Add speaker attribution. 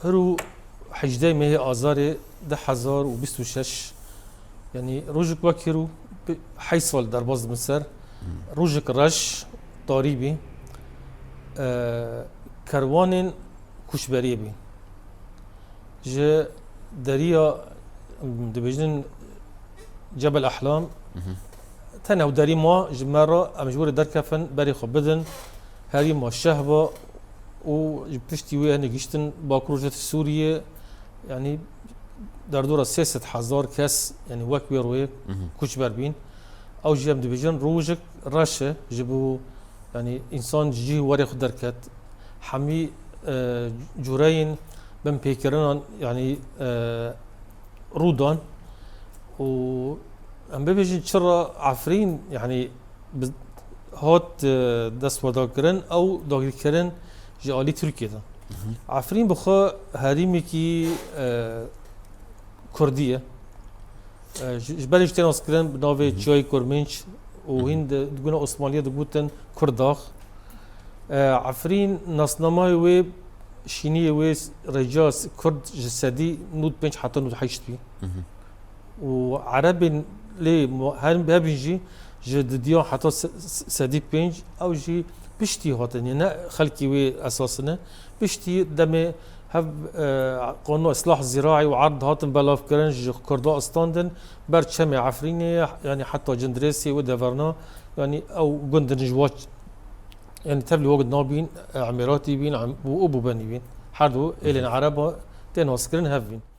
Speaker 1: هرو حجدي مه آذار 1026 يعني روجك وكيرو حيصل درباز مصر روجك رش طاريبي كروان كشبري بي جا دريا دبجن جبل أحلام تناو داري ما جمرة مجبور دركفن بري خبدن هاري ما الشهبة وجبتشتي ويا نجشتن باكروجة سوريا يعني در دور 3,000 كاس يعني وك ويروي كوش بربين او جيم دبجن روجك رشه جبو يعني انسان جي وري خدركت حمي جورين بن بيكرن يعني رودان و ام بيجي شرا عفرين يعني هات دست وداكرن او داكرن جالي تركيا ده عفرين بخا هريمي كي كردية جبالي جتين اسكرن بناوي جاي كورمنش وهند دقونا عثمانية دقوتن كرداخ عفرين نصنماي وي شينية وي رجاس كرد جسدي نود بنش حتى نود حيشت بي وعربي لي هرم بابنجي جد ديان حتى سدي بنج او جي بشتي هاتن يعني خلقي وي اساسنا بشتي دمي هف قانون اصلاح زراعي وعرض هاتن بلاف كرنج كردا استاندن برشم عفريني يعني حتى جندريسي ودفرنا يعني او جندن جواج يعني تبلي وقت نابين عميراتي بين وابو بني بين حردو الين عربه تنوسكرن هفين